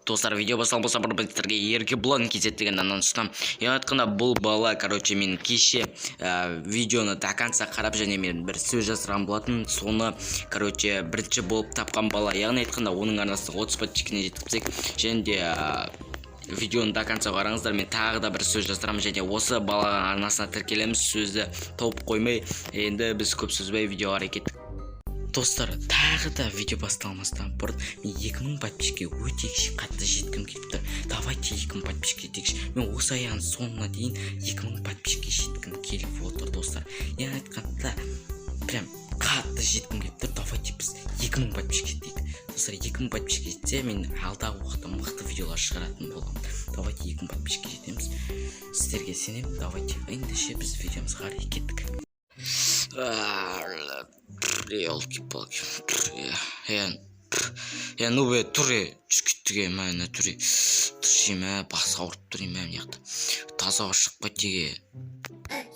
Достар, видео басталмаса сіздерге ерке блогын кезеттеген анонстан. Айтқанда бұл бала, мен кеше видеоны до конца қарап және мен бір сөз жазған болатын. Соны, бірінші болып тапқан бала. Яғни айтқанда оның арнасы 30 подписчикіне жеткізсек, және де видеоны до конца қараңыздар. Мен тағы да бір сөз жаздырамын және осы баланың арнасына тіркелеміз. Сөзді тауып қоймай, енді біз көп сөзбей видеоға кеттік. Достар, тағы да видео басталмастан бұрын мен 2000 подписчикке өте қатты жеткім келіп тұр. Давайте 2000 подписчикке жетейікші. Мен осы аяғын соңына дейін 2000 подписчикке жеткім келіп отыр, достар. Яғни айтқанда прям қатты жеткім келіп тұр. Давайте біз 2000 подписчикке жетейік. Достар, 2000 подписчикке жетсе, мен алдағы уақытта мықты видеолар шығаратын боламын. Давайте 2000 подписчикке жетеміз. Сіздерге сенемін. Давайте ендеше біз видеомызға қарай кеттік. Елки-палки. Ну бе, тұре, жүкіттіге мәні тұре. Тұшыма, басы ауырып тұре мәні яқты. Тазаға шықпа теге.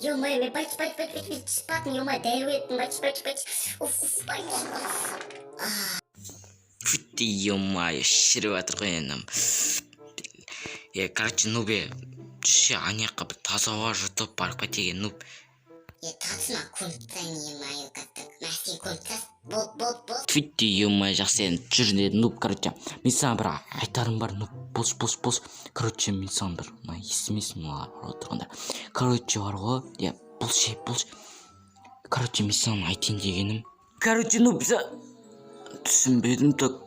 Ё-моё, мен бать, спатын, ё-моё, дәуетін, бать. Фүтті, ё-моё, шіріп атыр ғой енім. Ну бе, түші анияққа бір тазаға жұтып барықпа теге, ну. Татсына күнттен ё-моё, каттық. Мәсін күнттас, бол. Фүтті, ё-моё, жақсы енді жүрдеді, ну, мен саған бір айтарым бар, ну, болш. Мен саған бір, естімесін олар отырғанда. Бар ғой, болш. Мен саған айтайын дегенім. Ну, біза түсінбедім так.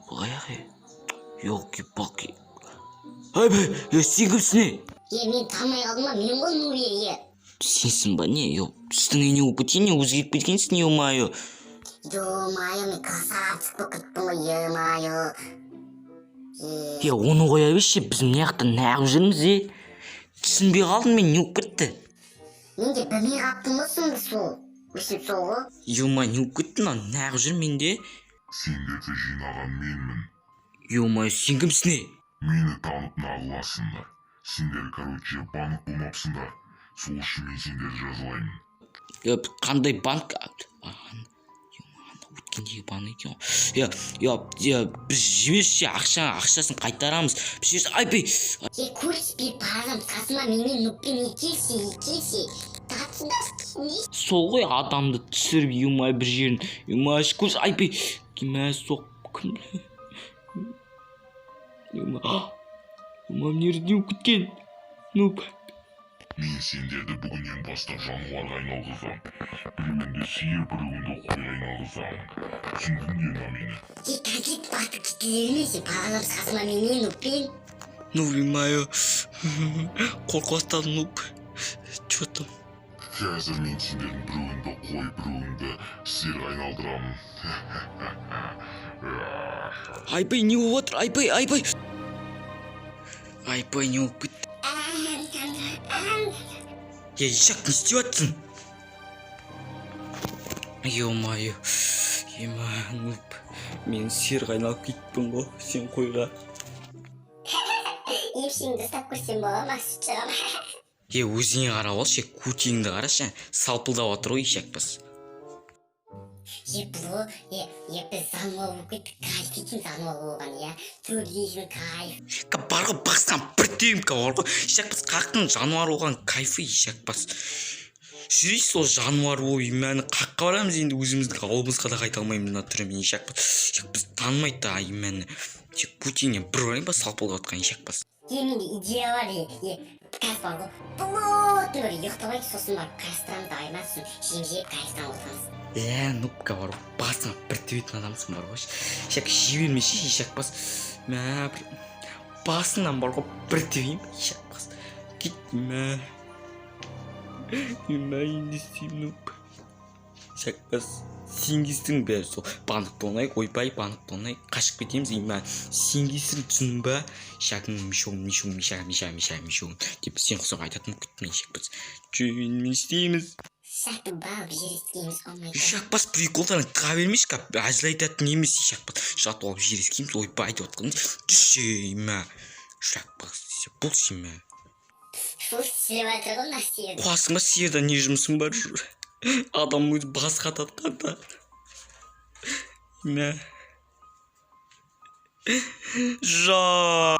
Бұлай ағы. Елки-палки. Айбай, сен кімсіне? Мен танымай қалдым ма, мен ғой Нурия. Сенсің ба, не? Түстің не өпітіне өзгеріп кеткенсің, ё-моё. Мен красавчик болып кеттім ғой, ё-моё. Оны қоя берші, біз мына жақта неғып жүрміз, түсінбей қалдым мен, не өп кетті? Мен де білмей қаптым осың сол. Өшіп сол ғой. Ё-моё, не өп кеттің, неғып жүр менде? Сендерді жинаған менмін. Ё-моё, сен кімсіне? Мені танып нағыласыңдар. Сендер, банк болмапсыңдар. Сол үшін мен сендерді жазалаймын. Қандай банк? Өткендегі банк екен. Біз жіберші, ақшасын қайтарамыз. Айбай! Көріспей парам қасыма менен нүппен екелсе. Татсында не? Сол ғой адамды түсіріп, ё-моё, бір жерін. Ё-моё, көріс, айбай! Кеме соқ, кім? Ё-моё, нерден күткен? Мен сендерді бүгіннен бастап жануарға айналғызам. Біреуіңді сиыр, біреуіңді қой айналғызам. Түсіндің бе мені? Кәдет батып кетілермесе, парам қасыма менен нүппен. Ё-моё, қорқуаттадым, Чё там? Қазір мен сендердің біреуіңді қой, біреуіңді сиыр айналдырамын. Айбай, не болып отыр? Айбай! Айбай, не болып кетті? Ишак, не істеп жатсың? Ё-моё, мен сиырға айналып кеттім ғой, сен қойға. Емшіңді ұстап көрсем бола ма, сүтшіғам? Өзіңе қарап алшы, көтеңді қарашы, салпылдап отыр ғой ишак біз. Біз зануал болып кеттік, кайф екен зануал болған, төлдейсің кайф. Барға басқан бір темка бар ғой, ишак біз қақтың жануар болған кайфы ишак бас. Жүрейсіз сол жануар болып, мәні қаққа барамыз, енді өзіміздің ауылымызға да қайта алмаймыз мына түрімен ишак бас. Ишак біз танымайды да, мәні. Көтеңнен бір орайын ба салпылдап отқан ишак бас. Менде идея бар, кайф бар ғой, бұлыты бір ұйықтабайды, сосын бар кайфтырамды аймасын, жем-жеп кайфтан отырмыз. Нупка бар, басына бір төбетін адамсың бар ғой. Ишак жібермеші, ишак бас. Басынан бар ғой, бір төбейім, ишак бас. Кетті енді істейм, нуп. Ишак бас, сенгіздің бәрі сол. Банық болнайық, ойбай, банық болнайық. Қашып кетеміз, сенгіздің түсін ба? Ишағың мишағын. Деп сен құсақ айтатын күттім, ишак бас. Мен істейміз. Шақты балық жер ескейміз, омайды. Ишак бас приколдарын тұға бермеш, әзіл айтатын емес, ишак бас. Шат олып жер ескейміз, ойбай деп отқанын. Түшеймә. Ишак бас, бұл шеймә. Сіліп айтыр ғой, насиыр. Қуасың ба, сиырда не жұмысың бар? Адам өзі бас қататқанда. Жа.